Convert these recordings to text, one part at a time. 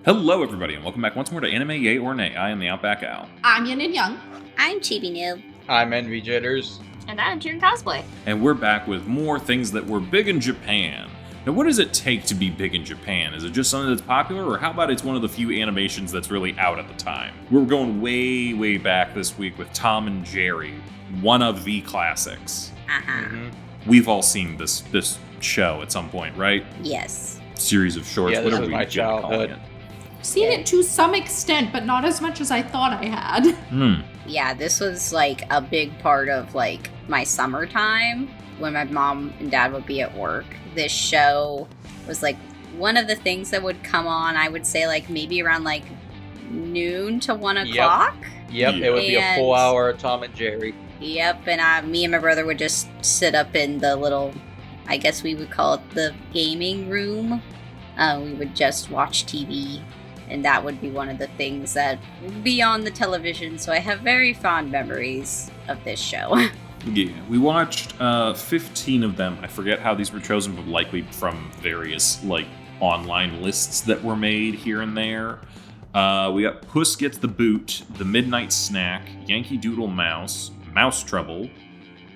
Hello, everybody, and welcome back once more to Anime Yay or Nay. I am TheOutbackAl. I'm Yin&Jung. I'm Chibi Noob. I'm Envy Jitters. And I'm CheerandCosplay. And we're back with more things that were big in Japan. Now, what does it take to be big in Japan? Is it just something that's popular, or how about it's one of the few animations that's really out at the time? We're going way, way back this week with Tom and Jerry, one of the classics. We've all seen this show at some point, right? Yes. Series of shorts, Yeah, this whatever was we my feel like calling childhood. it. Seen it to some extent, but not as much as I thought I had. Yeah, this was like a big part of like my summertime when my mom and dad would be at work. This show was like one of the things that would come on, I would say like maybe around like noon to 1 o'clock. Yep, Yeah. it would be a And- full hour of Tom and Jerry. Yep, and me and my brother would just sit up in the little, I guess we would call it the gaming room. We would just watch TV, and that would be one of the things that would be on the television, so I have very fond memories of this show. Yeah, we watched 15 of them. I forget how these were chosen, but likely from various like online lists that were made here and there. We got Puss Gets the Boot, The Midnight Snack, Yankee Doodle Mouse, Mouse Trouble,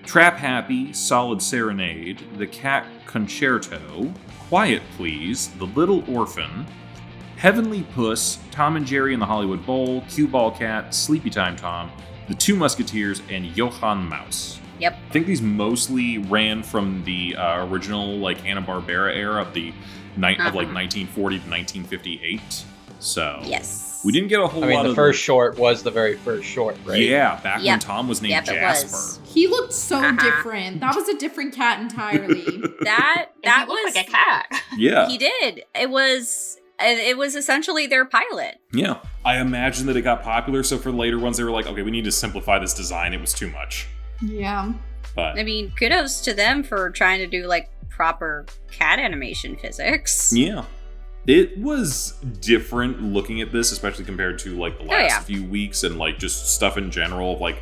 Trap Happy, Solid Serenade, The Cat Concerto, Quiet Please, The Little Orphan, Heavenly Puss, Tom and Jerry in the Hollywood Bowl, Cue Ball Cat, Sleepy Time Tom, The Two Musketeers, and Johann Mouse. Yep. I think these mostly ran from the original like Hanna-Barbera era of the night of like 1940 to 1958. So Yes. we didn't get a whole I mean, lot the of first short was the very first short, right? Yeah, back when Yep. Tom was named Yep, it Jasper. was. He looked so different. That was a different cat entirely. That And he was looked like a cat. Yeah, He did. It was essentially their pilot. yeah. I imagine that it got popular, so for the later ones, they were like, okay, we need to simplify this design. It was too much. Yeah. But I mean, kudos to them for trying to do like proper cat animation physics. yeah. It was different looking at this, especially compared to like the last few weeks and like just stuff in general of like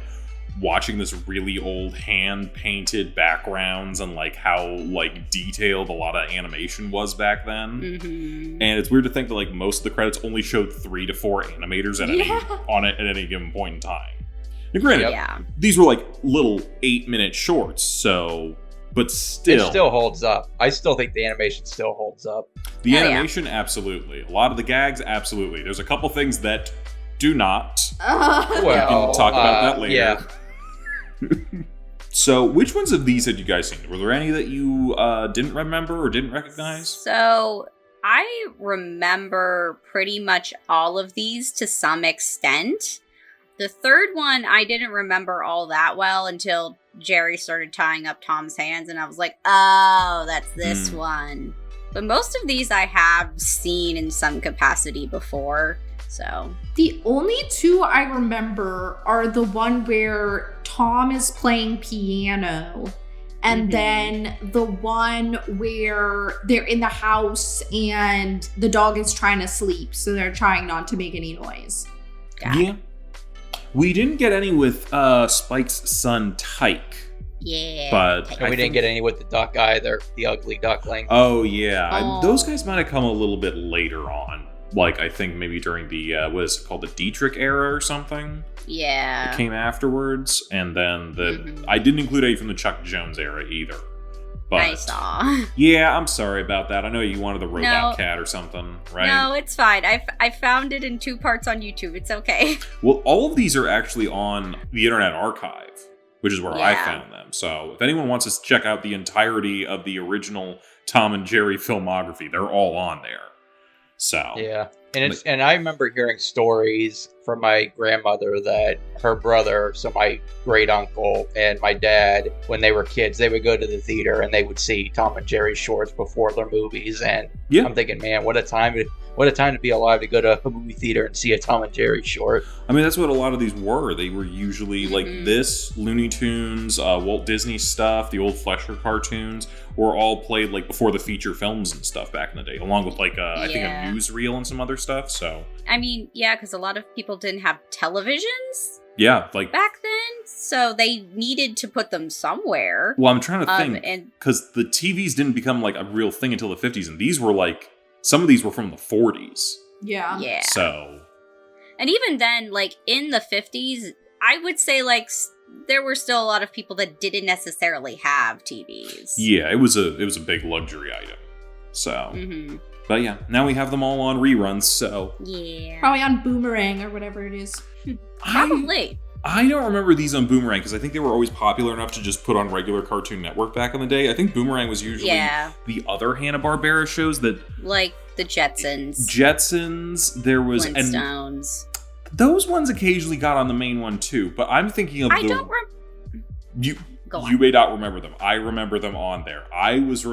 watching this really old hand painted backgrounds and like how like detailed a lot of animation was back then. Mm-hmm. And it's weird to think that like most of the credits only showed 3 to 4 animators at any given point in time. Now, granted, Yeah. these were like little 8-minute shorts, so but still, It still holds up. I still think the animation still holds up. the Oh, yeah. animation, absolutely. A lot of the gags, absolutely. There's a couple things that do not. Well, We can talk about that later. Yeah. So, which ones of these had you guys seen? Were there any that you didn't remember or didn't recognize? So I remember pretty much all of these to some extent. The third one I didn't remember all that well until Jerry started tying up Tom's hands, and I was like, oh, that's this one. But most of these I have seen in some capacity before, so. The only two I remember are the one where Tom is playing piano, and then the one where they're in the house and the dog is trying to sleep, so they're trying not to make any noise. Got it. Yeah. We didn't get any with Spike's son, Tyke. Yeah. But And we didn't get any with the duck either. The ugly duckling. Oh, yeah. Oh. Those guys might have come a little bit later on. Like, I think maybe during the, what is it called, the Dietrich era or something? Yeah. It came afterwards. And then I didn't include any from the Chuck Jones era either. But I saw. yeah, I'm sorry about that. I know you wanted the robot No. cat or something, right? No, it's fine. I found it in 2 parts on YouTube. It's okay. Well, all of these are actually on the Internet Archive, which is where I Yeah. found them. So if anyone wants to check out the entirety of the original Tom and Jerry filmography, they're all on there. So Yeah. And I remember hearing stories from my grandmother that her brother, so my great uncle and my dad, when they were kids, they would go to the theater and they would see Tom and Jerry shorts before their movies. And yeah, I'm thinking, man, what a time to be alive to go to a movie theater and see a Tom and Jerry short. I mean that's what a lot of these were. They were usually like this, Looney Tunes, Walt Disney stuff, the old Fleischer cartoons, were all played like before the feature films and stuff back in the day, along with like I think a newsreel and some other stuff. So I mean, yeah, because a lot of people didn't have televisions yeah, like back then, so they needed to put them somewhere. well, I'm trying to think and because the TVs didn't become like a real thing until the 50s, and these were like some of these were from the 40s. Yeah. Yeah. So, And even then, like, in the 50s, I would say, like, there were still a lot of people that didn't necessarily have TVs. yeah, it was a big luxury item. So, but yeah, now we have them all on reruns, so. Yeah. Probably on Boomerang or whatever it is. Probably. I don't remember these on Boomerang because I think they were always popular enough to just put on regular Cartoon Network back in the day. I think Boomerang was usually the other Hanna-Barbera shows that... Like the Jetsons. There was... Flintstones. And those ones occasionally got on the main one too, but I'm thinking of Go on. You may not remember them. I remember them on there. I was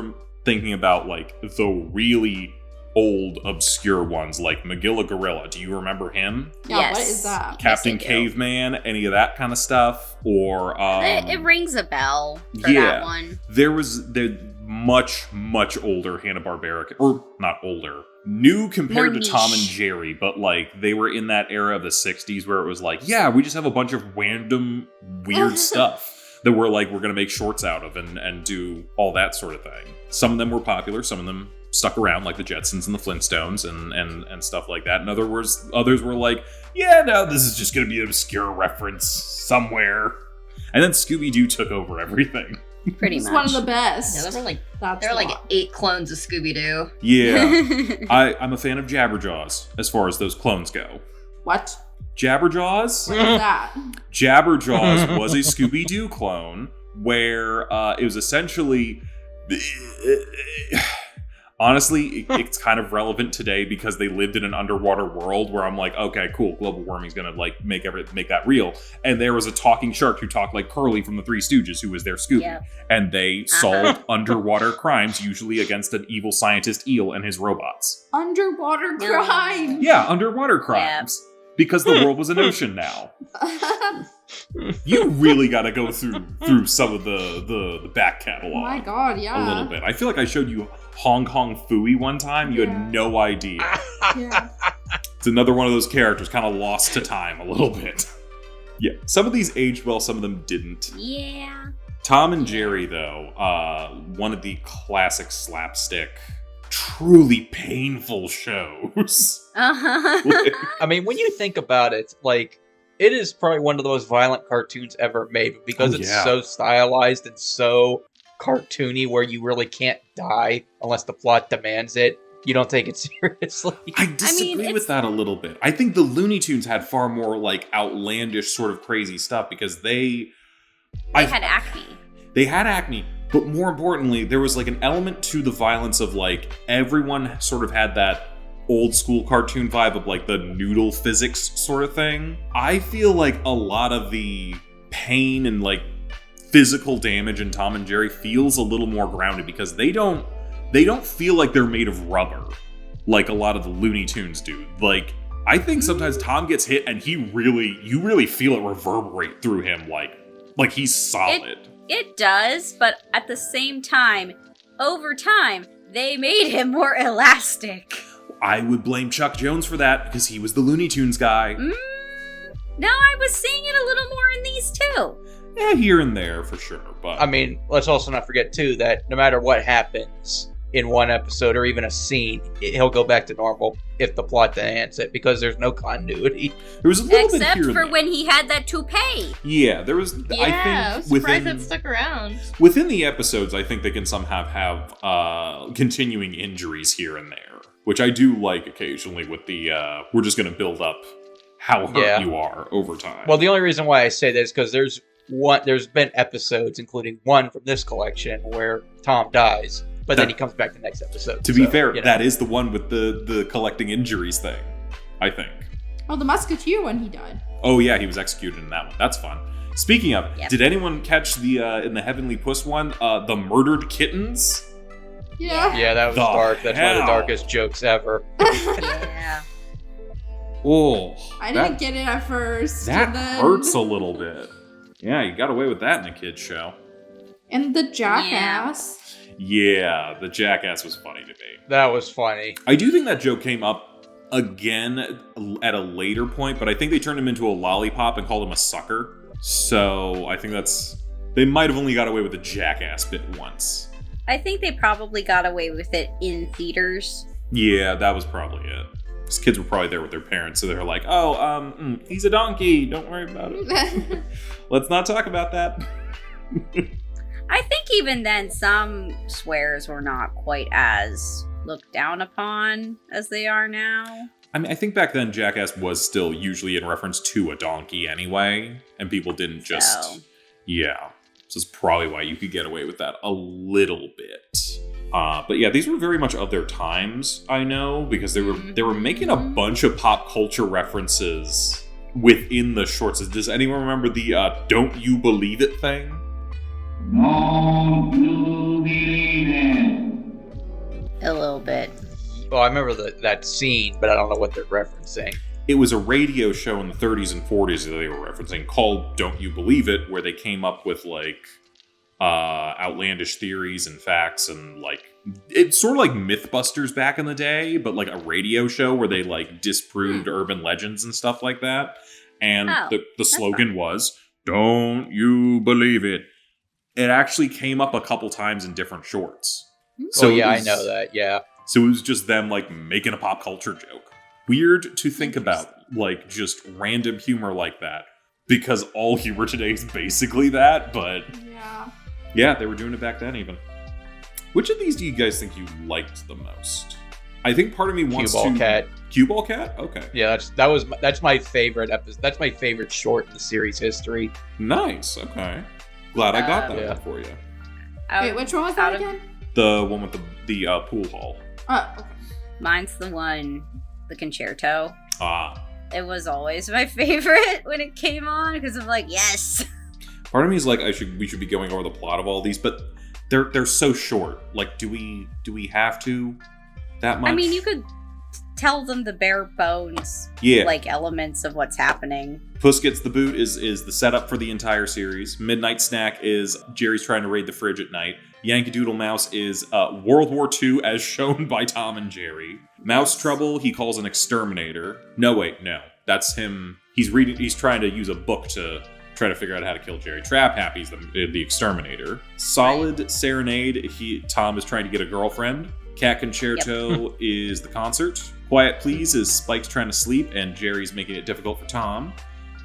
thinking about, like, the really old, obscure ones, like Magilla Gorilla. Do you remember him? Yeah, Yes. what is that? Captain I do. Caveman, any of that kind of stuff? Or, It rings a bell for that one. There was the much, much older Hanna-Barbera, or not older, new compared More to Tom niche. and Jerry, but like they were in that era of the 60s where it was like, yeah, we just have a bunch of random weird stuff that we're like, we're going to make shorts out of and do all that sort of thing. Some of them were popular, some of them stuck around, like the Jetsons and the Flintstones and stuff like that. In other words, others were like, yeah, no, this is just going to be an obscure reference somewhere. And then Scooby-Doo took over everything. Pretty It's much. one of the best. Yeah, there That's were like why. 8 clones of Scooby-Doo. Yeah. I'm a fan of Jabberjaws as far as those clones go. What? Jabberjaws? What is that? Jabberjaws was a Scooby-Doo clone where it was essentially... Honestly, it's kind of relevant today because they lived in an underwater world where I'm like, okay, cool, global warming's gonna like make that real. And there was a talking shark who talked like Curly from the Three Stooges, who was their Scooby. Yep. And they solved underwater crimes, usually against an evil scientist eel and his robots. Underwater crime. Yeah, underwater crimes. Because the world was an ocean now. You really got to go through some of the back catalog. Oh my god, yeah. A little bit. I feel like I showed you Hong Kong Phooey one time. You had no idea. Yeah. It's another one of those characters kind of lost to time a little bit. Yeah, some of these aged well, some of them didn't. Yeah. Tom and Jerry, though, one of the classic slapstick, truly painful shows. I mean, when you think about it, like, it is probably one of the most violent cartoons ever made because it's so stylized and so cartoony where you really can't die unless the plot demands it. You don't take it seriously. I disagree with that a little bit. I think the Looney Tunes had far more, like, outlandish sort of crazy stuff because they had acne. They had acne, but more importantly, there was, like, an element to the violence of, like, everyone sort of had that old school cartoon vibe of, like, the noodle physics sort of thing. I feel like a lot of the pain and, like, physical damage in Tom and Jerry feels a little more grounded because they don't feel like they're made of rubber like a lot of the Looney Tunes do. Like, I think sometimes Tom gets hit and you really feel it reverberate through him like he's solid. It does, but at the same time, over time, they made him more elastic. I would blame Chuck Jones for that because he was the Looney Tunes guy. No, I was seeing it a little more in these too. Yeah, here and there for sure. But I mean, let's also not forget too that no matter what happens in one episode or even a scene, he'll go back to normal if the plot demands it because there's no continuity. There was a little bit Except here and for there. when he had that toupee. Yeah, there was. Yeah, I I was think surprised it stuck around. within the episodes, I think they can somehow have continuing injuries here and there, which I do like occasionally. With the we're just going to build up how hurt you are over time. Well, the only reason why I say that is because there's been episodes, including one from this collection, where Tom dies, but then he comes back the next episode. To be fair, that is the one with the collecting injuries thing, I think. Oh, the Musketeer when he died. Oh yeah, he was executed in that one. That's fun. Speaking of, Yep. did anyone catch the in the Heavenly Puss one, the murdered kittens? Yeah. Yeah, that was The dark. That's one of the hell? darkest jokes ever. Yeah. Oh, I didn't get it at first. That and then... hurts a little bit. Yeah, you got away with that in a kid's show. And the Jackass. Yeah, the Jackass was funny to me. That was funny. I do think that joke came up again at a later point, but I think they turned him into a lollipop and called him a sucker. So I think they might have only got away with the Jackass bit once. I think they probably got away with it in theaters. Yeah, that was probably it. Because kids were probably there with their parents, so they're like, oh, he's a donkey. Don't worry about it. Let's not talk about that. I think even then, some swears were not quite as looked down upon as they are now. I mean, I think back then Jackass was still usually in reference to a donkey anyway, and people didn't just... Yeah. So it's probably why you could get away with that a little bit. But yeah, these were very much of their times, I know, because they were making a bunch of pop culture references within the shorts. Does anyone remember the "Don't You Believe It" thing? Don't you believe it? A little bit. Well, I remember that scene, but I don't know what they're referencing. It was a radio show in the 30s and 40s that they were referencing called "Don't You Believe It," where they came up with like outlandish theories and facts, and like it's sort of like Mythbusters back in the day, but like a radio show where they like disproved urban legends and stuff like that. And the slogan was "Don't you believe it." It actually came up a couple times in different shorts. So yeah, I know that. Yeah. So it was just them like making a pop culture joke. Weird to think about, like just random humor like that, because all humor today is basically that. But yeah, they were doing it back then even. Which of these do you guys think you liked the most? I think part of me wants Cue Ball Cat. Cue Ball Cat? Okay. Yeah, that's my favorite episode. That's my favorite short in the series history. Nice. Okay. Glad I got that one for you. Wait, which one was that again? The one with the pool hall. Oh, okay. Mine's the concerto. Ah. It was always my favorite when it came on because I'm like, yes. Part of me is like, we should be going over the plot of all these, but they're so short. Like, do we have to that much? I mean, you could tell them the bare bones, like elements of what's happening. Puss Gets the Boot is the setup for the entire series. Midnight Snack is Jerry's trying to raid the fridge at night. Yankee Doodle Mouse is World War II as shown by Tom and Jerry. Mouse Trouble, he calls an exterminator. No, that's him. He's trying to use a book to try to figure out how to kill Jerry. Trap Happy's the exterminator. Solid Serenade, Tom is trying to get a girlfriend. Cat Concerto is the concert. Quiet Please is Spike's trying to sleep and Jerry's making it difficult for Tom.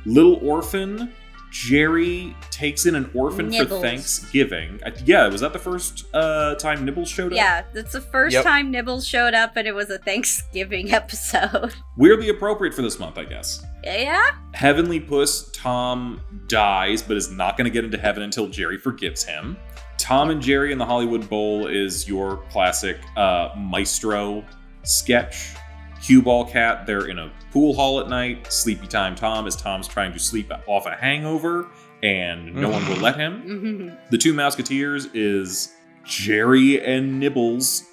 Little Orphan, Jerry takes in an orphan for Thanksgiving. Was that the first time Nibbles showed up? Yeah, that's the first time Nibbles showed up, and it was a Thanksgiving episode. Weirdly appropriate for this month, I guess. Yeah? Heavenly Puss, Tom dies, but is not going to get into heaven until Jerry forgives him. Tom and Jerry in the Hollywood Bowl is your classic maestro sketch. Cue Ball Cat, they're in a pool hall at night. Sleepy Time Tom, as Tom's trying to sleep off a hangover, and no one will let him. The Two Mouseketeers is Jerry and Nibbles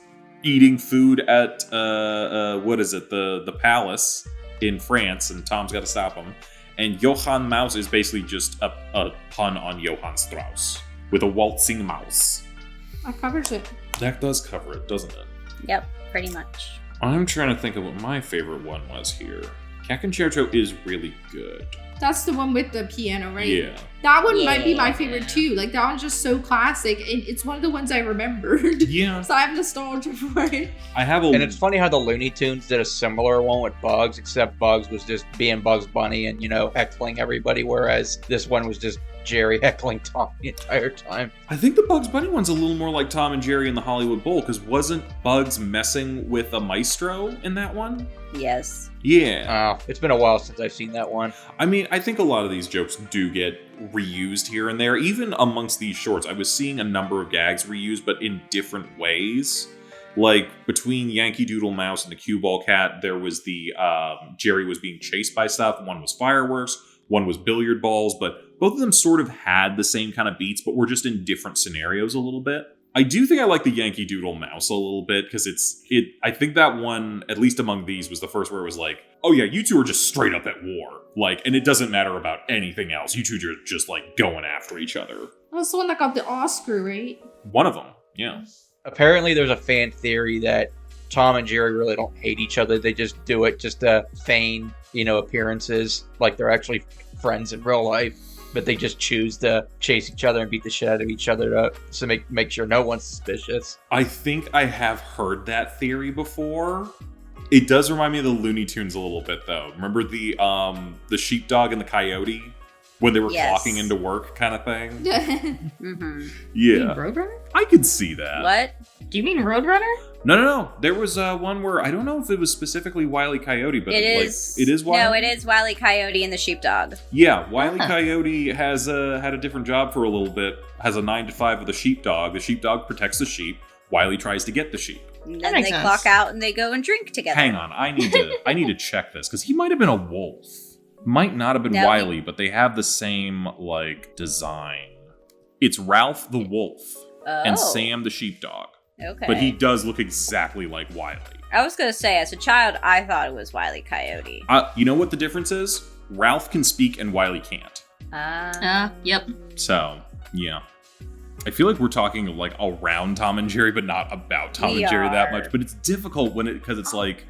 eating food at, the palace in France, and Tom's got to stop them. And Johann Mouse is basically just a pun on Johann Strauss, with a waltzing mouse. That covers it. That does cover it, doesn't it? Yep, pretty much. I'm trying to think of what my favorite one was here. Cat Concerto is really good. That's the one with the piano, right? Yeah. That one might be my favorite too. Like, that one's just so classic, and it's one of the ones I remembered. Yeah. So I have nostalgia for it. And it's funny how the Looney Tunes did a similar one with Bugs, except Bugs was just being Bugs Bunny and, heckling everybody, whereas this one was just Jerry heckling Tom the entire time. I think the Bugs Bunny one's a little more like Tom and Jerry in the Hollywood Bowl, because wasn't Bugs messing with a maestro in that one? Yes. Yeah. It's been a while since I've seen that one. I mean, I think a lot of these jokes do get reused here and there. Even amongst these shorts, I was seeing a number of gags reused, but in different ways. Like, between Yankee Doodle Mouse and the Cue Ball Cat, there was the Jerry was being chased by stuff. One was fireworks, one was billiard balls, but both of them sort of had the same kind of beats, but were just in different scenarios a little bit. I do think I like the Yankee Doodle Mouse a little bit, because I think that one, at least among these, was the first where it was like, oh yeah, you two are just straight up at war. Like, and it doesn't matter about anything else. You two are just like going after each other. That's the one that got the Oscar, right? One of them, yeah. Apparently there's a fan theory that Tom and Jerry really don't hate each other. They just do it just to feign, appearances, like they're actually friends in real life. But they just choose to chase each other and beat the shit out of each other to make sure no one's suspicious. I think I have heard that theory before. It does remind me of the Looney Tunes a little bit, though. Remember the sheepdog and the coyote when they were clocking into work, kind of thing. Mm-hmm. Yeah, You mean Roadrunner? I could see that. What? Do you mean Roadrunner? No. There was one where I don't know if it was specifically Wile E. Coyote, but It is. It is Wile. No, it is Wile E. Coyote and the sheepdog. Yeah, Wile E. Coyote has had a different job for a little bit. Has a 9 to 5 with the sheepdog. The sheepdog protects the sheep. Wile E. tries to get the sheep. And That then makes they sense. clock out and they go and drink together. Hang on, I need to check this because he might have been a wolf. Might not have been No, Wile E., but they have the same design. It's Ralph the wolf and Sam the sheepdog. Okay. But he does look exactly like Wile E. I was going to say, as a child, I thought it was Wile E. Coyote. You know what the difference is? Ralph can speak and Wile E. can't. Yep. So, yeah. I feel like we're talking like around Tom and Jerry, but not about Tom We and Jerry that are. much. But it's difficult because it's like,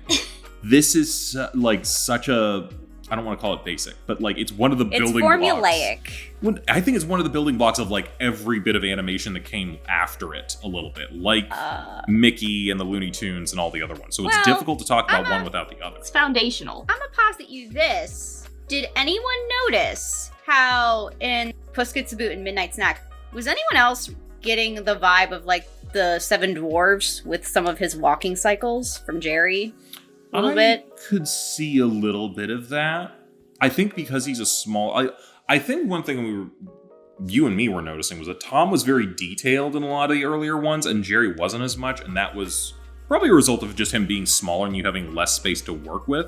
this is like such a, I don't want to call it basic, but like it's one of the It's building formulaic. blocks. I think it's one of the building blocks of like every bit of animation that came after it a little bit, like Mickey and the Looney Tunes and all the other ones. So it's Well, difficult to talk about I'm one a- without the other. It's foundational. I'm going to posit you this. Did anyone notice how in Puss Gets a Boot and Midnight Snack, was anyone else getting the vibe of like the Seven Dwarfs with some of his walking cycles from Jerry? A little bit? Could see a little bit of that. I think because he's a small... I think one thing you and me were noticing was that Tom was very detailed in a lot of the earlier ones, and Jerry wasn't as much, and that was probably a result of just him being smaller and you having less space to work with.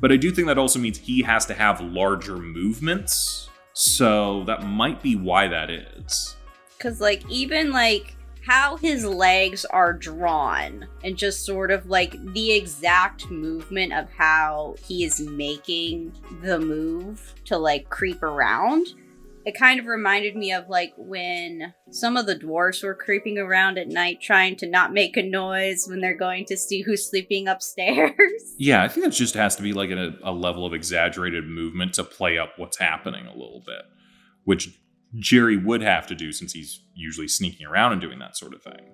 But I do think that also means he has to have larger movements, so that might be why that is. Because, like, even, like, how his legs are drawn and just sort of, like, the exact movement of how he is making the move to, like, creep around. It kind of reminded me of, like, when some of the dwarves were creeping around at night trying to not make a noise when they're going to see who's sleeping upstairs. Yeah, I think that just has to be, like, a level of exaggerated movement to play up what's happening a little bit, which Jerry would have to do since he's usually sneaking around and doing that sort of thing.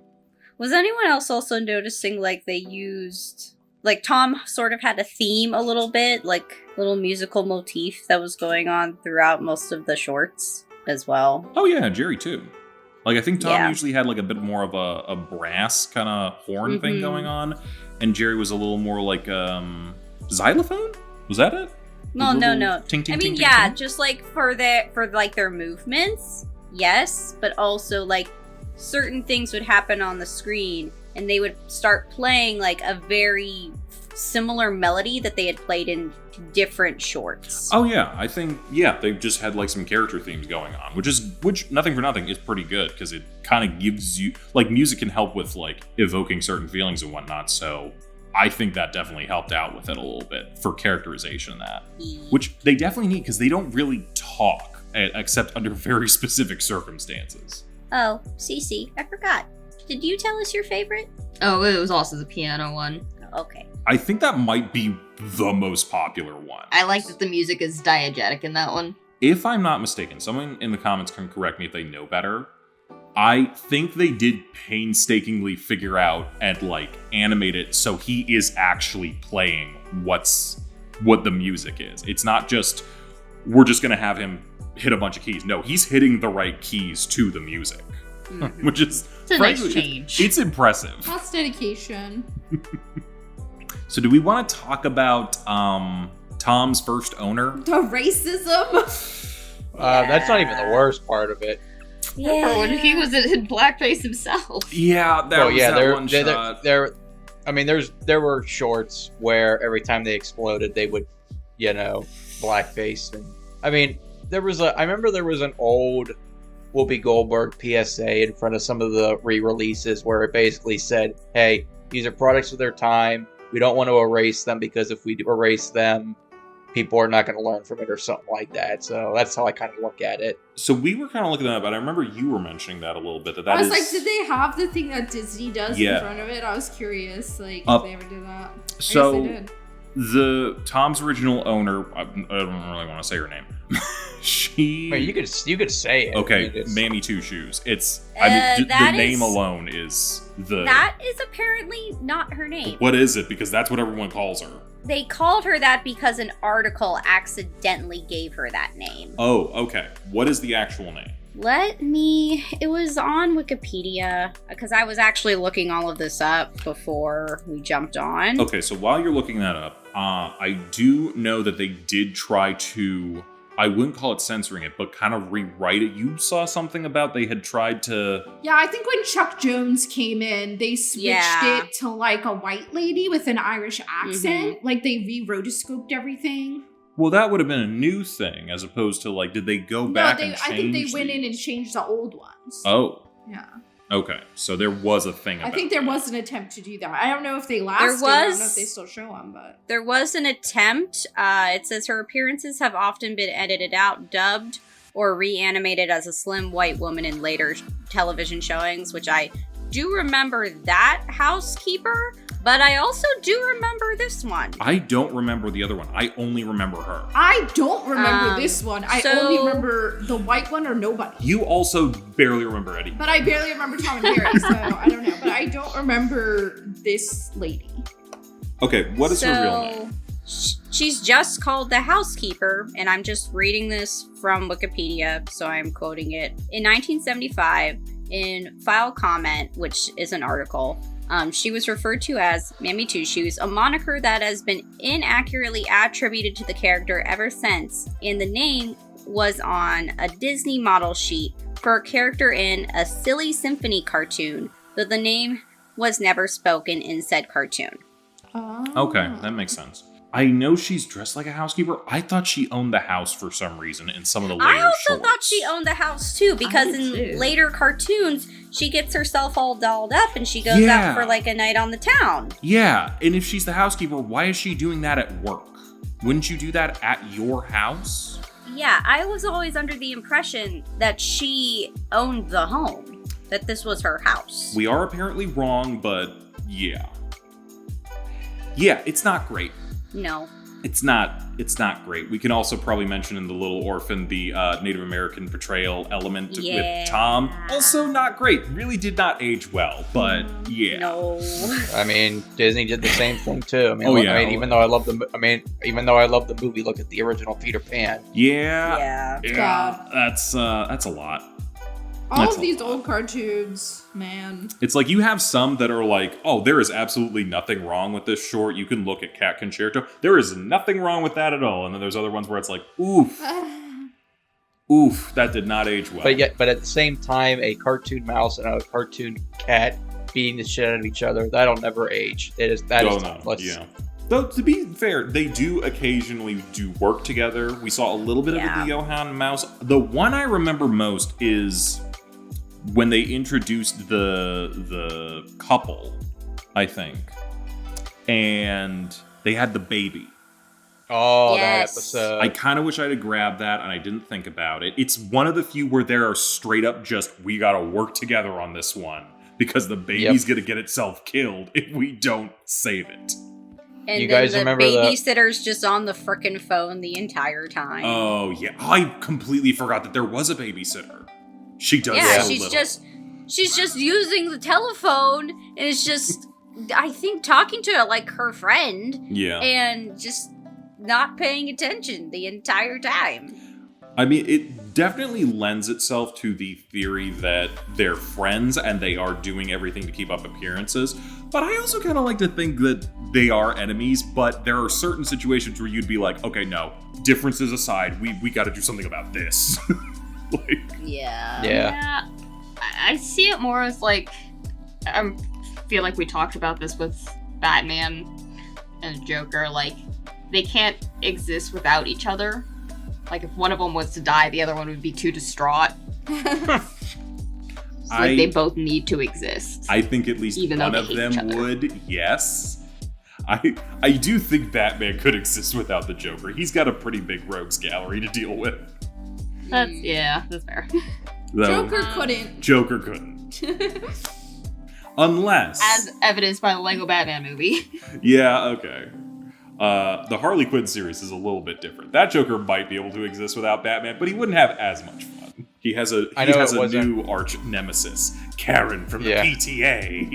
Was anyone else also noticing, like, they used... Like, Tom sort of had a theme a little bit, like, little musical motif that was going on throughout most of the shorts as well. Oh yeah, Jerry too. Like, I think Tom Yeah. usually had, like, a bit more of a brass kind of horn thing Mhm. going on, and Jerry was a little more like, xylophone? Was that it? No, The no, little no. ting, ting, I mean, ting, ting, yeah, ting? just, like, for their movements, yes, but also, like, certain things would happen on the screen, and they would start playing, like, a very similar melody that they had played in different shorts. Oh yeah, I think, yeah, they just had, like, some character themes going on, which, nothing for nothing, is pretty good, because it kind of gives you, like, music can help with, like, evoking certain feelings and whatnot, so I think that definitely helped out with it a little bit for characterization and that. Which they definitely need, because they don't really talk, except under very specific circumstances. Oh, Cece, I forgot. Did you tell us your favorite? Oh, it was also the piano one. Okay. I think that might be the most popular one. I like that the music is diegetic in that one. If I'm not mistaken, someone in the comments can correct me if they know better. I think they did painstakingly figure out and, like, animate it so he is actually playing what the music is. It's not just, we're just going to have him hit a bunch of keys. No, he's hitting the right keys to the music. Which is, It's a nice change. It's impressive. That's dedication. So do we want to talk about Tom's first owner? The racism. That's not even the worst part of it. Or when he was in blackface himself. Yeah, one shot. There were shorts where every time they exploded, they would, blackface. And I remember there was an old Whoopi Goldberg PSA in front of some of the re-releases where it basically said, hey, these are products of their time. We don't want to erase them because if we erase them, people are not going to learn from it or something like that. So that's how I kind of look at it. So we were kind of looking at it, but I remember you were mentioning that a little bit. I was like, did they have the thing that Disney does in front of it? I was curious, like, if they ever did that. So I guess they did. Tom's original owner, I don't really want to say her name. Wait, you could say it. Okay, Mammy Two Shoes. It's that the name is- alone is the. That is apparently not her name. What is it? Because that's what everyone calls her. They called her that because an article accidentally gave her that name. Oh, okay. What is the actual name? It was on Wikipedia, because I was actually looking all of this up before we jumped on. Okay, so while you're looking that up, I do know that they did try to, I wouldn't call it censoring it, but kind of rewrite it. You saw something about they had tried to... Yeah, I think when Chuck Jones came in, they switched it to like a white lady with an Irish accent. Like they re-rotoscoped everything. Well, that would have been a new thing, as opposed to like, did they go back and change I think they went in and changed the old ones. Oh. Yeah. Okay, so there was a thing about I think there that. was an attempt to do that. I don't know if they lasted. I don't know if they still show them, but... There was an attempt. It says her appearances have often been edited out, dubbed, or reanimated as a slim white woman in later television showings, which I do remember that housekeeper, but I also do remember this one. I don't remember the other one. I only remember her. I don't remember this one. I so- only remember the white one or nobody. You also barely remember Eddie. But I barely remember Tom and Harry, so I don't know. But I don't remember this lady. Okay, what is her real name? She's just called the housekeeper, and I'm just reading this from Wikipedia, so I'm quoting it. In 1975, in File Comment, which is an article, she was referred to as Mammy Two Shoes, a moniker that has been inaccurately attributed to the character ever since, and the name was on a Disney model sheet for a character in a Silly Symphony cartoon, though the name was never spoken in said cartoon. Okay, that makes sense. I know she's dressed like a housekeeper. I thought she owned the house for some reason in some of the later I also shorts. thought she owned the house too, because I in did too. later cartoons, she gets herself all dolled up and she goes Yeah. out for like a night on the town. Yeah, and if she's the housekeeper, why is she doing that at work? Wouldn't you do that at your house? Yeah, I was always under the impression that she owned the home, that this was her house. We are apparently wrong, but yeah. Yeah, it's not great. No. It's not great. We can also probably mention in The Little Orphan the Native American portrayal element with Tom. Also not great. Really did not age well, but yeah. No. I mean, Disney did the same thing too. I mean, Oh, yeah. I mean, even though I love the movie, look at the original Peter Pan. Yeah. Yeah. God. That's a lot. All That's of a these lot. old cartoons, man. It's like you have some that are like, oh, there is absolutely nothing wrong with this short. You can look at Cat Concerto. There is nothing wrong with that at all. And then there's other ones where it's like, oof, that did not age well. But at the same time, a cartoon mouse and a cartoon cat beating the shit out of each other, that'll never age. That is tough. Yeah. Though, to be fair, they do occasionally do work together. We saw a little bit of the Johan mouse. The one I remember most is when they introduced the couple, I think. And they had the baby. Oh, Yes. that episode. I kind of wish I'd have grabbed that, and I didn't think about it. It's one of the few where there are straight up just, we gotta work together on this one. Because the baby's gonna get itself killed if we don't save it. And You then guys the remember the- babysitter's just on the frickin' phone the entire time. Oh, yeah. I completely forgot that there was a babysitter. She does yeah, so she's little. just using the telephone, and it's just, I think, talking to like her friend, Yeah. and just not paying attention the entire time. I mean, it definitely lends itself to the theory that they're friends and they are doing everything to keep up appearances. But I also kind of like to think that they are enemies, but there are certain situations where you'd be like, okay, no, differences aside, we got to do something about this. Like, Yeah. Yeah. I see it more as like, I feel like we talked about this with Batman and Joker, like, they can't exist without each other. Like, if one of them was to die, the other one would be too distraught. So, like, they both need to exist. I think at least Even though one they of hate them each other. would, yes. I do think Batman could exist without the Joker. He's got a pretty big rogues gallery to deal with. That's fair. Though Joker couldn't. Joker couldn't. Unless... As evidenced by the Lego Batman movie. Yeah, okay. The Harley Quinn series is a little bit different. That Joker might be able to exist without Batman, but he wouldn't have as much fun. He has a new arch nemesis, Karen from the PTA.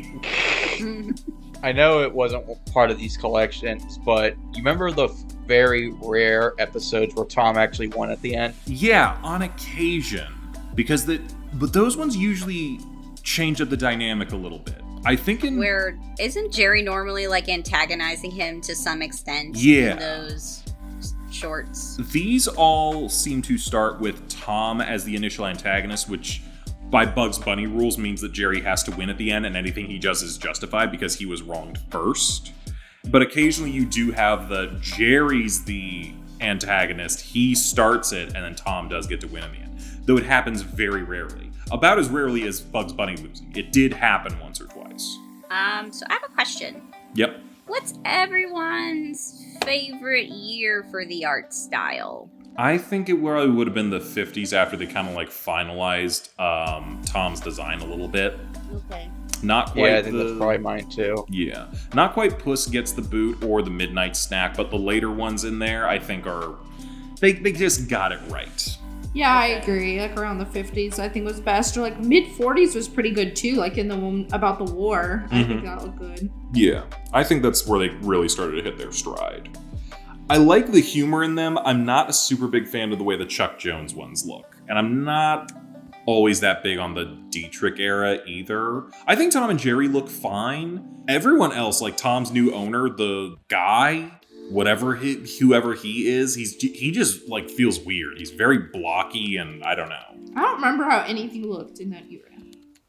I know it wasn't part of these collections, but you remember the very rare episodes where Tom actually won at the end? Yeah, on occasion. But those ones usually change up the dynamic a little bit. I think where isn't Jerry normally like antagonizing him to some extent? Yeah. In those shorts. These all seem to start with Tom as the initial antagonist, which by Bugs Bunny rules means that Jerry has to win at the end, and anything he does is justified because he was wronged first. But occasionally you do have Jerry's the antagonist, he starts it, and then Tom does get to win in the end. Though it happens very rarely. About as rarely as Bugs Bunny losing. It did happen once or twice. So I have a question. Yep. What's everyone's favorite year for the art style? I think it would have been the 50s after they kind of like finalized Tom's design a little bit. Okay. Not quite. Yeah, I think that's probably mine too. Yeah. Not quite Puss Gets the Boot or the Midnight Snack, but the later ones in there I think are... They just got it right. Yeah, I agree. Like around the 50s, I think was best. Or like mid 40s was pretty good too. Like in the one about the war, I think that looked good. Yeah, I think that's where they really started to hit their stride. I like the humor in them. I'm not a super big fan of the way the Chuck Jones ones look, and I'm not always that big on the Dietrich era either. I think Tom and Jerry look fine. Everyone else, like Tom's new owner, the guy. Whoever he is, he just like feels weird. He's very blocky, and I don't know. I don't remember how anything looked in that era.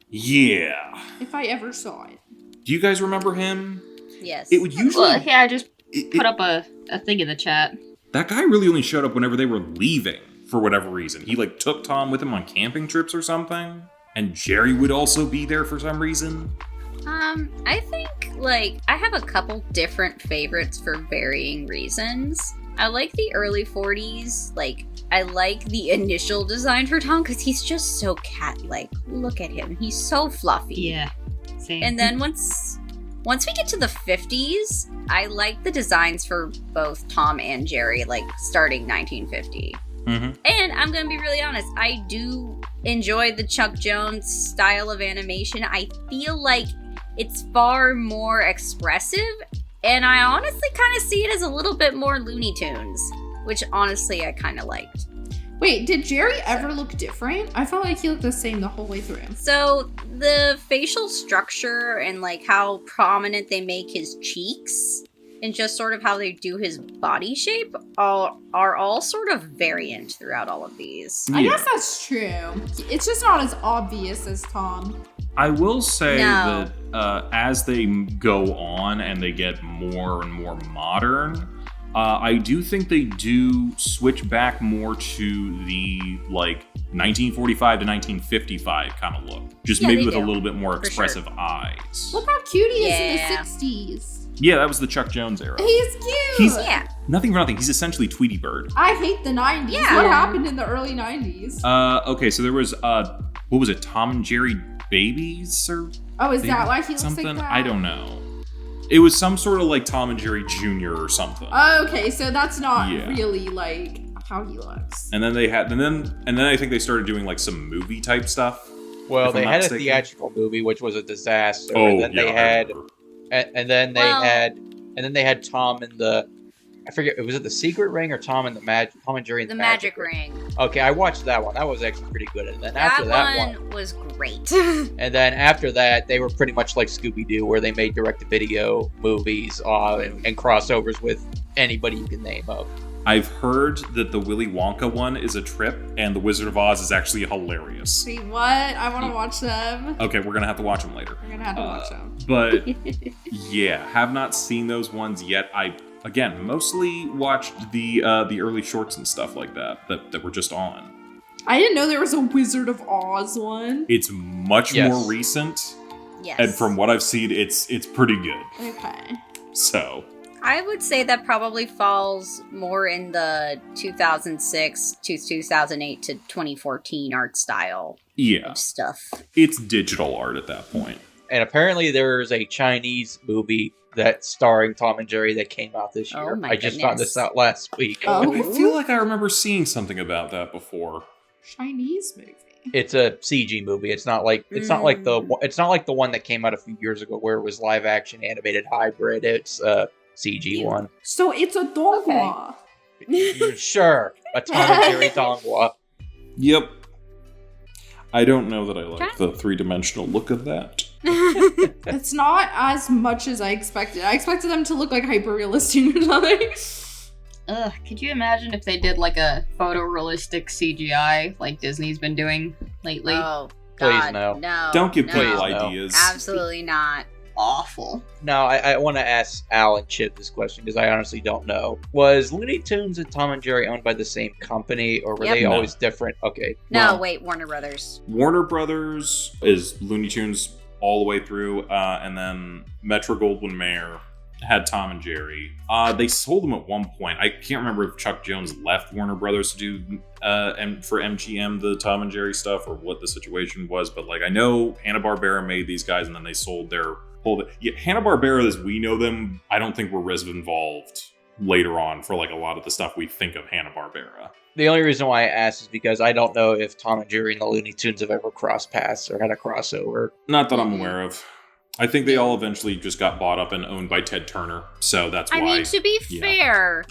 Yeah. If I ever saw it. Do you guys remember him? Yes. It would usually. Well, yeah, I just put up a thing in the chat. That guy really only showed up whenever they were leaving for whatever reason. He like took Tom with him on camping trips or something, and Jerry would also be there for some reason. I think, like, I have a couple different favorites for varying reasons. I like the early 40s. Like, I like the initial design for Tom because he's just so cat-like. Look at him. He's so fluffy. Yeah, same. And then once we get to the 50s, I like the designs for both Tom and Jerry, like, starting 1950. Mm-hmm. And I'm gonna be really honest, I do enjoy the Chuck Jones style of animation. I feel like it's far more expressive, and I honestly kind of see it as a little bit more Looney Tunes, which honestly I kind of liked. Wait, did Jerry ever look different? I felt like he looked the same the whole way through. So the facial structure and like how prominent they make his cheeks and just sort of how they do his body shape are all sort of variant throughout all of these. I guess that's true. It's just not as obvious as Tom. I will say that as they go on and they get more and more modern, I do think they do switch back more to the like 1945 to 1955 kind of look. Just maybe with a little bit more expressive eyes. Look how cute he is in the 60s. Yeah, that was the Chuck Jones era. He's cute. Nothing for nothing. He's essentially Tweety Bird. I hate the 90s. Yeah. What happened in the early 90s? Okay, so there was what was it? Tom and Jerry Babies or is that why he looks something? like that? I don't know. It was some sort of like Tom and Jerry Jr. or something. Okay, so that's not really like how he looks. And then then I think they started doing like some movie type stuff. Well, they had a theatrical movie which was a disaster. Oh, and then yeah, they had and then they had Tom in the, I forget, was it the Secret Ring or Tom and Jerry in the Magic Ring. Okay, I watched that one. That was actually pretty good. And then that after that one was great. And then after that, they were pretty much like Scooby-Doo, where they made direct-to-video movies and crossovers with anybody you can name of. I've heard that the Willy Wonka one is a trip, and the Wizard of Oz is actually hilarious. Wait, what? I want to watch them. Okay, we're gonna have to watch them later. We're gonna have to watch them. But yeah, have not seen those ones yet. I again mostly watched the early shorts and stuff like that were just on. I didn't know there was a Wizard of Oz one. It's much more recent. Yes. And from what I've seen, it's pretty good. Okay. So I would say that probably falls more in the 2006 to 2008 to 2014 art style of stuff. It's digital art at that point. And apparently there's a Chinese movie that starring Tom and Jerry that came out this Oh year. my I just found goodness. this out last week. Oh. I feel like I remember seeing something about that before. Chinese movie. It's a CG movie. It's not like the one that came out a few years ago where it was live action animated hybrid. It's a CG one. So it's a donghua. Sure, a Tom and Jerry donghua. Yep. I don't know that I like the three-dimensional look of that. It's not as much as I expected. I expected them to look like hyper-realistic or something. Ugh, could you imagine if they did like a photorealistic CGI like Disney's been doing lately? Oh, Please, God, no. no. Don't give no. people Please, no. ideas. Absolutely not. Awful. Now, I want to ask Al and Chip this question because I honestly don't know. Was Looney Tunes and Tom and Jerry owned by the same company, or were Yep. they No. always different? Okay. No, Well- wait, Warner Brothers. Warner Brothers is Looney Tunes all the way through, and then Metro-Goldwyn-Mayer had Tom and Jerry. They sold them at one point. I can't remember if Chuck Jones left Warner Brothers to do for MGM the Tom and Jerry stuff or what the situation was, but like I know Hanna-Barbera made these guys and then they sold their whole. Yeah, Hanna-Barbera, as we know them, I don't think were as involved later on for like a lot of the stuff we think of Hanna-Barbera. The only reason why I asked is because I don't know if Tom and Jerry and the Looney Tunes have ever crossed paths or had a crossover. Not that I'm aware of. I think they all eventually just got bought up and owned by Ted Turner, so that's why. I mean, to be yeah. fair,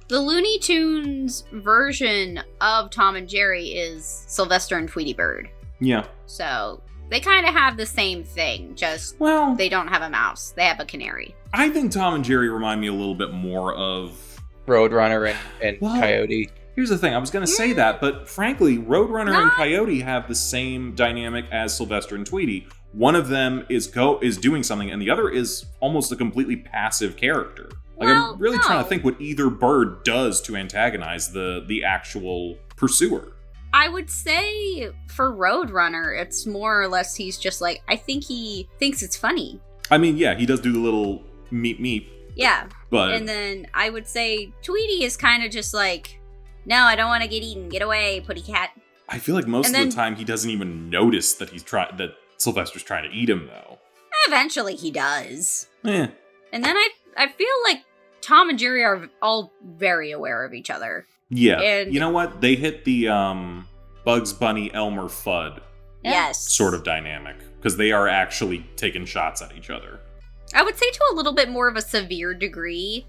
the Looney Tunes version of Tom and Jerry is Sylvester and Tweety Bird. Yeah. So they kind of have the same thing, just Well, they don't have a mouse. They have a canary. I think Tom and Jerry remind me a little bit more of. Roadrunner and Well, Coyote. Here's the thing, I was going to say that, but frankly, Roadrunner and Not- Coyote have the same dynamic as Sylvester and Tweety. One of them is doing something, and the other is almost a completely passive character. Like, Well, I'm really trying no. to think what either bird does to antagonize the actual pursuer. I would say for Roadrunner, it's more or less he's just like, I think he thinks it's funny. I mean, yeah, he does do the little meep, Yeah. but And then I would say Tweety is kind of just like, no, I don't want to get eaten. Get away, putty cat. I feel like most And of then- the time he doesn't even notice that that Sylvester's trying to eat him, though. Eventually he does. Eh. And then I feel like Tom and Jerry are all very aware of each other. Yeah. And- You know what? They hit the Bugs Bunny, Elmer, Fudd Yeah. Yes. sort of dynamic, because they are actually taking shots at each other. I would say to a little bit more of a severe degree,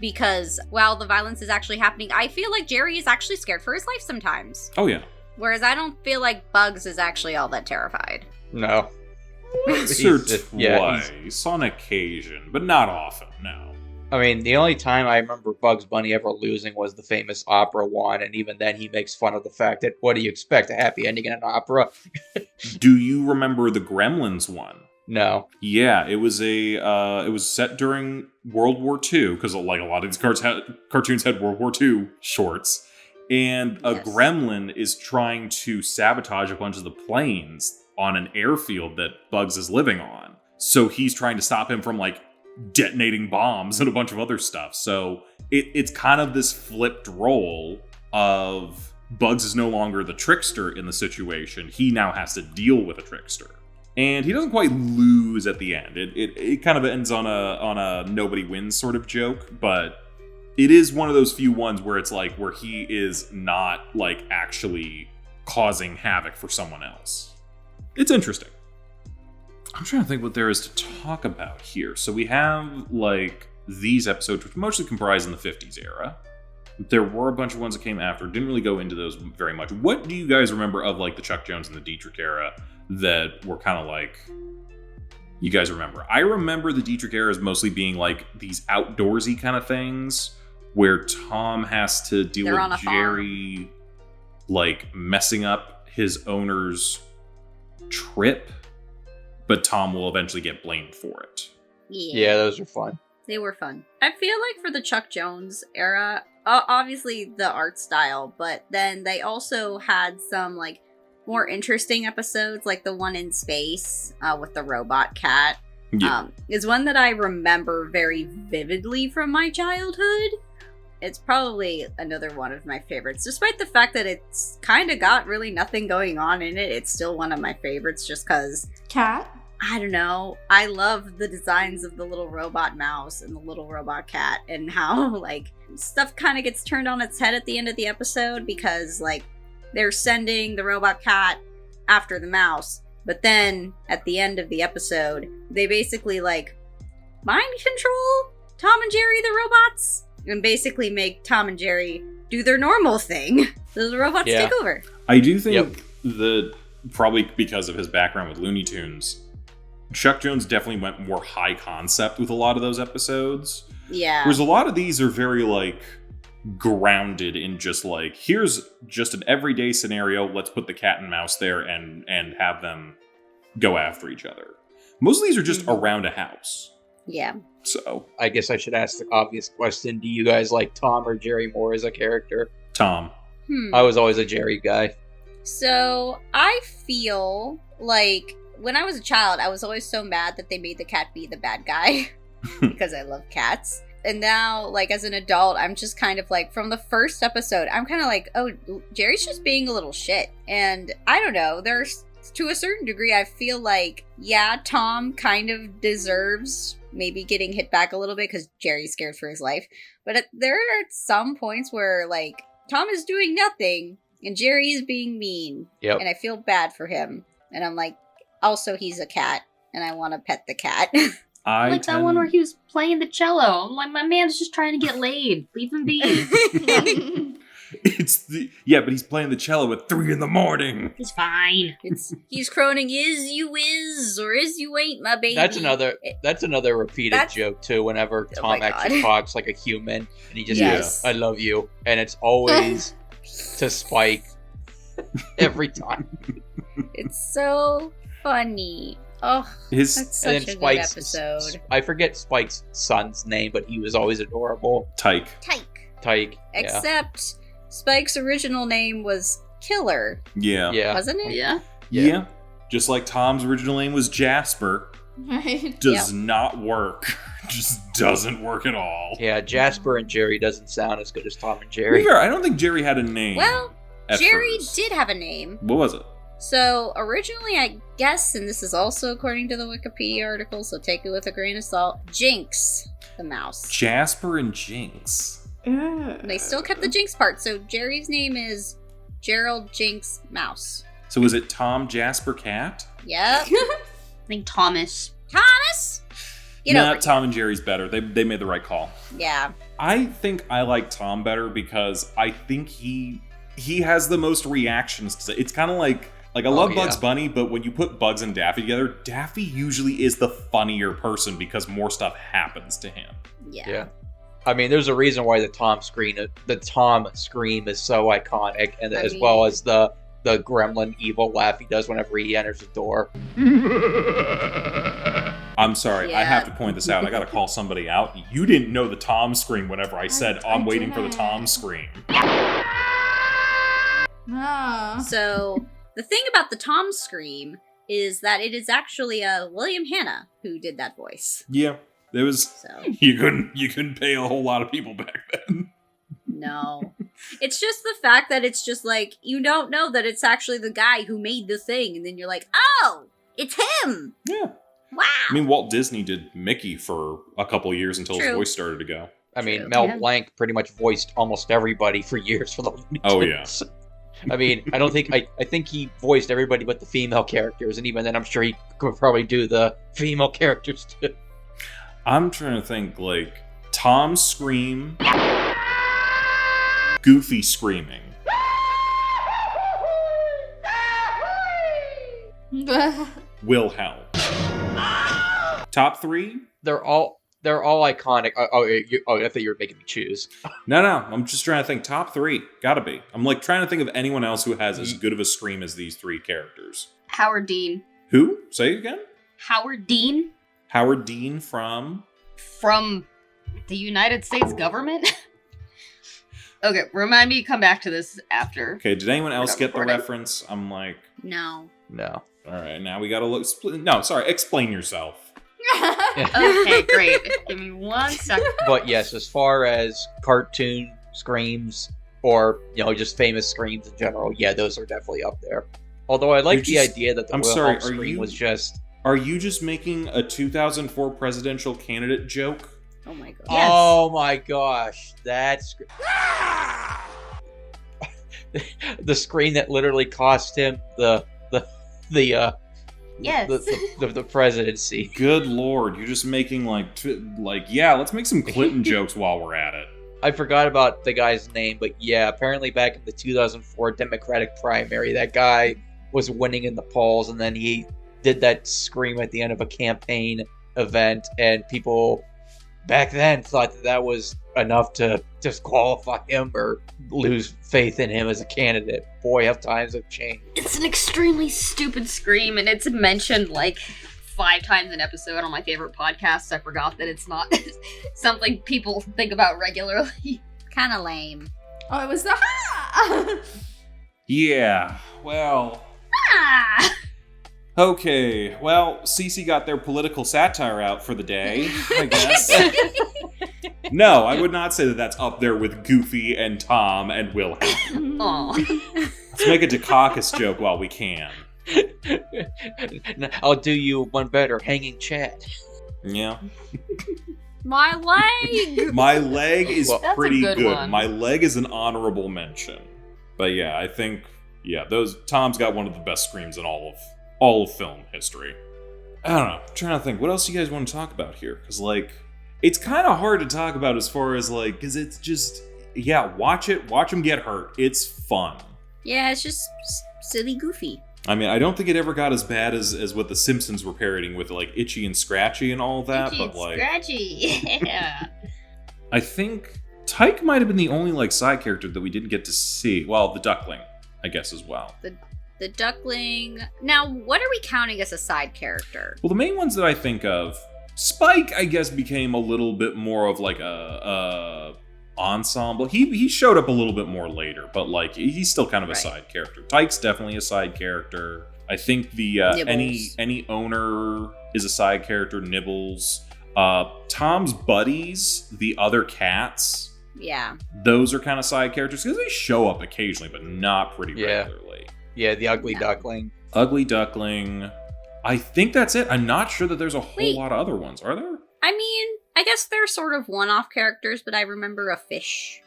because while the violence is actually happening, I feel like Jerry is actually scared for his life sometimes. Oh, yeah. Whereas I don't feel like Bugs is actually all that terrified. No. Once or Yeah, twice on occasion, but not often, no. I mean, the only time I remember Bugs Bunny ever losing was the famous opera one, and even then he makes fun of the fact that, what do you expect, a happy ending in an opera? Do you remember the Gremlins one? No. Yeah, it was it was set during World War II, because like a lot of these cartoons had World War II shorts. And a Yes. gremlin is trying to sabotage a bunch of the planes on an airfield that Bugs is living on. So he's trying to stop him from like detonating bombs and a bunch of other stuff. So it's kind of this flipped role of Bugs is no longer the trickster in the situation. He now has to deal with a trickster. And he doesn't quite lose at the end. It kind of ends on a nobody wins sort of joke, but it is one of those few ones where it's like where he is not like actually causing havoc for someone else. It's interesting. I'm trying to think what there is to talk about here. So we have like these episodes, which mostly comprise in the 50s era. There were a bunch of ones that came after. Didn't really go into those very much. What do you guys remember of like the Chuck Jones and the Dietrich era that were kind of like you guys remember? I remember the Dietrich era as mostly being like these outdoorsy kind of things where Tom has to deal They're on a with farm. Jerry like messing up his owner's trip, but Tom will eventually get blamed for it. Yeah, those are fun. They were fun. I feel like for the Chuck Jones era, obviously the art style, but then they also had some like more interesting episodes, like the one in space with the robot cat. Yeah. Is one that I remember very vividly from my childhood. It's probably another one of my favorites. Despite the fact that it's kind of got really nothing going on in it, it's still one of my favorites just because... Cat? I don't know. I love the designs of the little robot mouse and the little robot cat, and how, like, stuff kind of gets turned on its head at the end of the episode because, like, they're sending the robot cat after the mouse, but then at the end of the episode, they basically, like, mind control Tom and Jerry the robots and basically make Tom and Jerry do their normal thing. So the robots take over. I do think that probably because of his background with Looney Tunes, Chuck Jones definitely went more high concept with a lot of those episodes. Yeah. Whereas a lot of these are very, like, grounded in just, like, here's just an everyday scenario, let's put the cat and mouse there and have them go after each other. Most of these are just around a house. Yeah. So I guess I should ask the obvious question. Do you guys like Tom or Jerry more as a character? Tom. I was always a Jerry guy. So I feel like when I was a child, I was always so mad that they made the cat be the bad guy because I love cats. And now, like, as an adult, I'm just kind of like, from the first episode, I'm kind of like, oh, Jerry's just being a little shit. And I don't know, there's, to a certain degree, I feel like, yeah, Tom kind of deserves maybe getting hit back a little bit because Jerry's scared for his life. But there are some points where, like, Tom is doing nothing and Jerry is being mean. Yep. And I feel bad for him. And I'm like, also, he's a cat, and I want to pet the cat. That one where he was playing the cello. I'm like, my man's just trying to get laid. Leave him be. But he's playing the cello at 3 a.m. He's fine. He's croning, is you is, or is you ain't, my baby. That's another repeated joke, too, whenever Tom actually talks like a human, and he just goes, I love you, and it's always to Spike. Every time. It's so funny. Oh, that's such a good episode. I forget Spike's son's name, but he was always adorable. Tyke. Except Spike's original name was Killer. Yeah. Wasn't it? Yeah. Just like Tom's original name was Jasper. Right. Does not work. Just doesn't work at all. Yeah, Jasper and Jerry doesn't sound as good as Tom and Jerry. I don't think Jerry had a name. Well, Jerry did have a name. What was it? So, originally, I guess, and this is also according to the Wikipedia article, so take it with a grain of salt, Jinx the mouse. Jasper and Jinx. They still kept the Jinx part, so Jerry's name is Gerald Jinx Mouse. So is it Tom Jasper Cat? Yep. I think Thomas. Thomas? Tom and Jerry's better. They made the right call. Yeah. I think I like Tom better because I think he has the most reactions to it. It's kind of like I love Bugs Bunny, but when you put Bugs and Daffy together, Daffy usually is the funnier person because more stuff happens to him. Yeah. I mean, there's a reason why the Tom scream is so iconic, and as well as the gremlin evil laugh he does whenever he enters the door. I'm sorry, I have to point this out. I gotta call somebody out. You didn't know the Tom scream whenever I said, I'm waiting for the Tom scream. So, the thing about the Tom scream is that it is actually William Hanna who did that voice. Yeah, there was. So. You couldn't pay a whole lot of people back then. No, it's just the fact that it's just like you don't know that it's actually the guy who made the thing, and then you're like, oh, it's him. Yeah. Wow. I mean, Walt Disney did Mickey for a couple of years until his voice started to go. I mean, Mel Blanc pretty much voiced almost everybody for years for the Looney Tunes. Oh yeah. I mean, I think he voiced everybody but the female characters, and even then I'm sure he could probably do the female characters too. I'm trying to think, like, Tom scream, Goofy screaming. Wilhelm. Top 3? They're all iconic. I thought you were making me choose. No, I'm just trying to think. Top 3, gotta be. I'm like trying to think of anyone else who has as good of a scream as these 3 characters. Howard Dean. Who? Say it again. Howard Dean. Howard Dean from the United States government. Okay, remind me to come back to this after. Okay, did anyone else get the reference? I'm like, no. All right, now we gotta look. No, sorry. Explain yourself. Okay, great. Give me 1 second. But yes, as far as cartoon screams or just famous screams in general, yeah, those are definitely up there. Although I like the idea that the Wilhelm scream was just Are you just making a 2004 presidential candidate joke? Oh my god. Yes. Oh my gosh, that's the screen that literally cost him the Yes. the presidency. Good lord, you're just making yeah, let's make some Clinton jokes while we're at it. I forgot about the guy's name, but yeah, apparently back in the 2004 Democratic primary, that guy was winning in the polls, and then he did that scream at the end of a campaign event, and people back then thought that was enough to disqualify him or lose faith in him as a candidate. Boy, how times have changed. It's an extremely stupid scream, and it's mentioned like 5 times an episode on my favorite podcasts. I forgot that it's not something people think about regularly. Kind of lame. Oh, it was the ha! Yeah, well... Ah! Okay, well, Cece got their political satire out for the day, I guess. No, I would not say that that's up there with Goofy and Tom and Wilhelm. Aw. Let's make a Dukakis joke while we can. I'll do you one better, hanging Chad. Yeah. My leg! My leg is Well, that's a pretty good good. one. My leg is an honorable mention. But yeah, I think, Tom's got one of the best screams in all of film history. I don't know. I'm trying to think. What else do you guys want to talk about here? Because, it's kind of hard to talk about as far as, because it's just, watch it. Watch him get hurt. It's fun. Yeah, it's just silly Goofy. I mean, I don't think it ever got as bad as what the Simpsons were parodying with, Itchy and Scratchy and all that. Itchy But, and scratchy. Yeah. I think Tyke might have been the only, side character that we didn't get to see. Well, the Duckling, I guess, as well. The Duckling. Now, what are we counting as a side character? Well, the main ones that I think of, Spike, I guess, became a little bit more of a ensemble. He showed up a little bit more later, but he's still kind of a side character. Tyke's definitely a side character. I think the any owner is a side character. Nibbles, Tom's buddies, the other cats. Yeah, those are kind of side characters because they show up occasionally, but not pretty regularly. Yeah, the ugly duckling. Ugly Duckling. I think that's it. I'm not sure that there's a whole lot of other ones. Are there? I mean, I guess they're sort of one-off characters, but I remember a fish.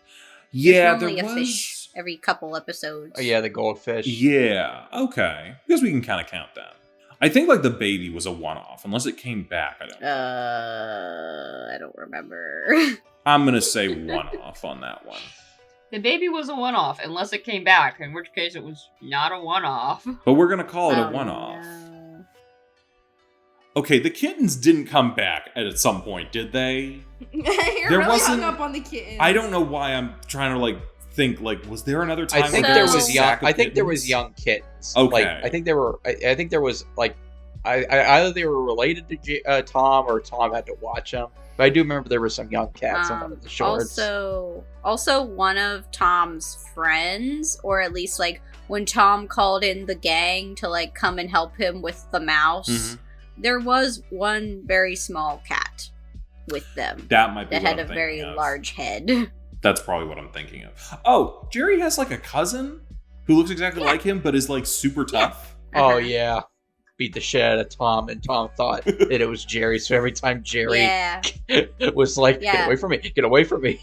Yeah, There's there normally was a fish every couple episodes. Oh yeah, the goldfish. Yeah, okay. I guess we can kind of count that. I think the baby was a one-off, unless it came back. I don't. I don't remember. I'm gonna say one-off on that one. The baby was a one-off, unless it came back, in which case it was not a one-off. But we're gonna call it a one-off. No. Okay, the kittens didn't come back at some point, did they? You're There really wasn't- hung up on the kittens. I don't know why I'm trying to think was there another time? I think where there was a was young. sack of I think there kittens? was young kittens. Okay. I think there were. I think there was either they were related to Tom or Tom had to watch them. But I do remember there were some young cats in one of the shorts. Also one of Tom's friends, or at least when Tom called in the gang to come and help him with the mouse, Mhm. there was one very small cat with them That might be that what had I'm a very thinking of. large head. That's probably what I'm thinking of. Oh, Jerry has a cousin who looks exactly like him, but is super tough. Oh yeah, beat the shit out of Tom, and Tom thought that it was Jerry. So every time Jerry Yeah, was like, Yeah. "Get away from me! Get away from me!"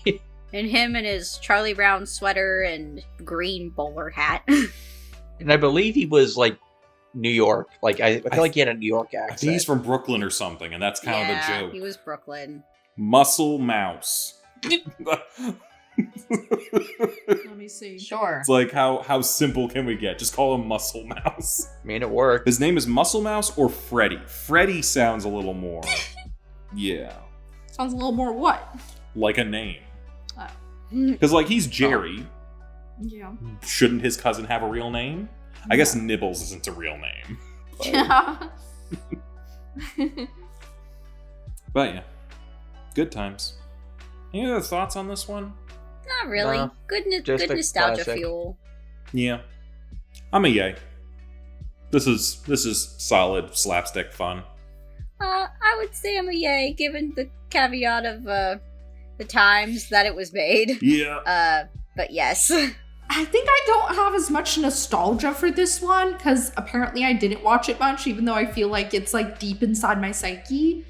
and him in his Charlie Brown sweater and green bowler hat. And I believe he was New York. I feel like he had a New York I think accent. he's from Brooklyn or something, and that's kind of the joke. He was Brooklyn. Muscle Mouse. Let me see. Sure. It's how simple can we get? Just call him Muscle Mouse. I mean, it worked. His name is Muscle Mouse or Freddy. Freddy sounds a little more, yeah, Sounds a little more what? like a name. Oh. Because he's Jerry. Yeah. Shouldn't his cousin have a real name? I guess Nibbles isn't a real name. Yeah. But yeah, good times. Any other thoughts on this one? Not really. No, Good just a nostalgia classic. fuel. Yeah, I'm a yay. This is solid slapstick fun. I would say I'm a yay, given the caveat of the times that it was made. Yeah. But yes. I think I don't have as much nostalgia for this one because apparently I didn't watch it much, even though I feel like it's like deep inside my psyche.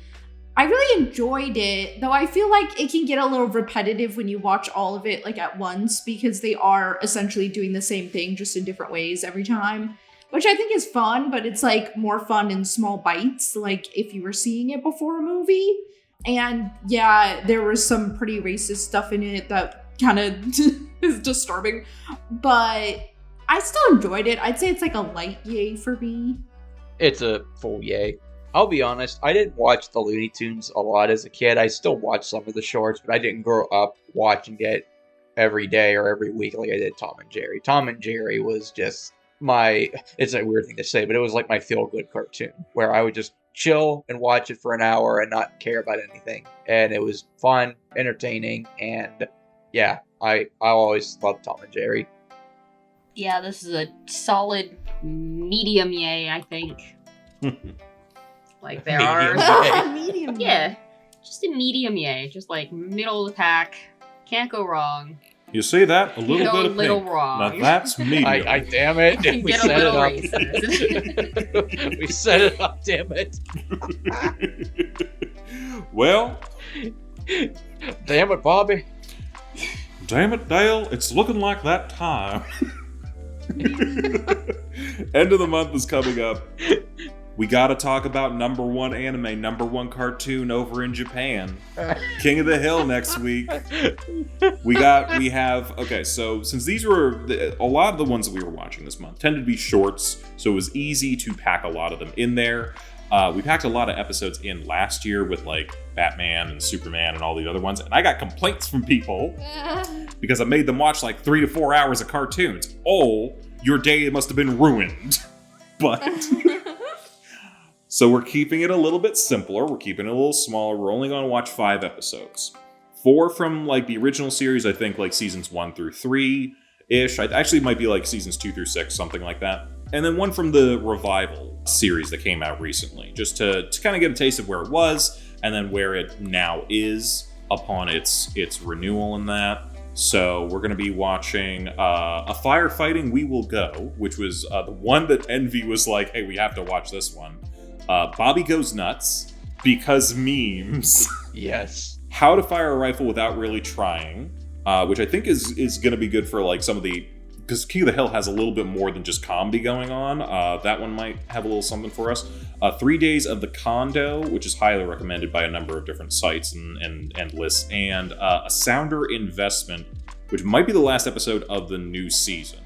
I really enjoyed it, though I feel like it can get a little repetitive when you watch all of it like at once because they are essentially doing the same thing just in different ways every time, which I think is fun, but it's like more fun in small bites, like if you were seeing it before a movie. And yeah, there was some pretty racist stuff in it that kind of is disturbing, but I still enjoyed it. I'd say it's like a light yay for me. It's a full yay. I'll be honest, I didn't watch the Looney Tunes a lot as a kid. I still watched some of the shorts, but I didn't grow up watching it every day or every week like I did Tom and Jerry. Tom and Jerry was just it's a weird thing to say, but it was like my feel-good cartoon, where I would just chill and watch it for an hour and not care about anything. And it was fun, entertaining, and yeah, I always loved Tom and Jerry. Yeah, this is a solid medium yay, I think. Like there are Medium. Yeah, just a medium yay, just like middle of the pack. Can't go wrong. You see that? A little bit of little pink. wrong. Now that's medium. I damn it. You We get a set it little up. racist. We set it up, damn it. Well, Damn it, Bobby. damn it, Dale, it's looking like that time. End of the month is coming up. We gotta talk about number one anime, number one cartoon over in Japan. King of the Hill next week. Okay, so since these were, a lot of the ones that we were watching this month tended to be shorts, so it was easy to pack a lot of them in there. We packed a lot of episodes in last year with like Batman and Superman and all the other ones, and I got complaints from people because I made them watch like 3 to 4 hours of cartoons. Oh, your day must have been ruined. But so we're keeping it a little bit simpler. We're keeping it a little smaller. We're only going to watch 5 episodes. 4 from like the original series, I think like seasons 1 through 3-ish. Actually, it might be like seasons 2 through 6, something like that. And then 1 from the Revival series that came out recently, just to kind of get a taste of where it was and then where it now is upon its renewal and that. So we're going to be watching A Firefighting We Will Go, which was the one that Envy was like, hey, we have to watch this one. Bobby Goes Nuts, because memes. Yes. How to Fire a Rifle Without Really Trying, which I think is going to be good for like some of the, because King of the Hill has a little bit more than just comedy going on. That one might have a little something for us. 3 Days of the Condo, which is highly recommended by a number of different sites and lists, and A Sounder Investment, which might be the last episode of the new season.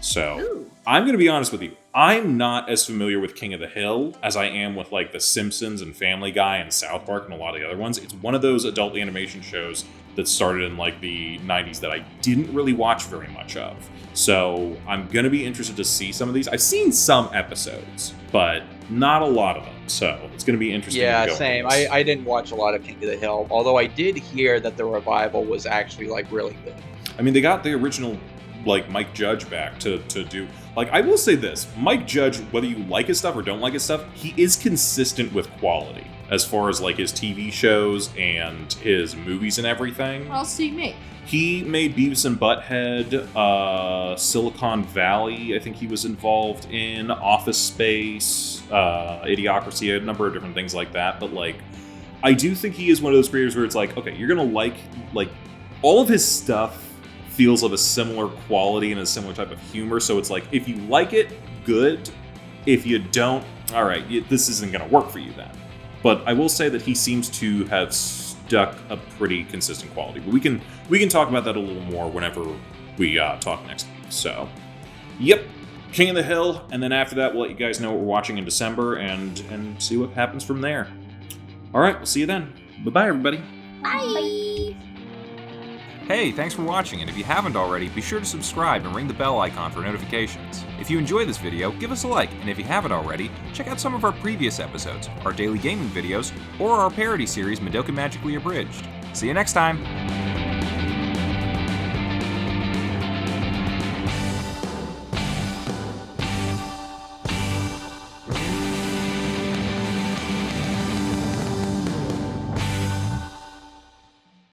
So, ooh. I'm going to be honest with you. I'm not as familiar with King of the Hill as I am with like The Simpsons and Family Guy and South Park and a lot of the other ones. It's one of those adult animation shows that started in like the 90s that I didn't really watch very much of. So I'm going to be interested to see some of these. I've seen some episodes, but not a lot of them. So it's going to be interesting. Yeah, to go same. I didn't watch a lot of King of the Hill, although I did hear that the revival was actually like really good. I mean, they got the original like Mike Judge back to do. Like, I will say this, Mike Judge, whether you like his stuff or don't like his stuff, he is consistent with quality as far as like his TV shows and his movies and everything. What else do you make? He made Beavis and Butthead, Silicon Valley, I think he was involved in, Office Space, Idiocracy, a number of different things like that. But like, I do think he is one of those creators where it's like, okay, you're gonna like all of his stuff feels of a similar quality and a similar type of humor. So it's like, if you like it, good. If you don't, all right, this isn't going to work for you then. But I will say that he seems to have stuck a pretty consistent quality. But we can talk about that a little more whenever we talk next week. So, yep, King of the Hill. And then after that, we'll let you guys know what we're watching in December and see what happens from there. All right, we'll see you then. Bye-bye, everybody. Bye. Hey, thanks for watching, and if you haven't already, be sure to subscribe and ring the bell icon for notifications. If you enjoy this video, give us a like, and if you haven't already, check out some of our previous episodes, our daily gaming videos, or our parody series Madoka Magically Abridged. See you next time!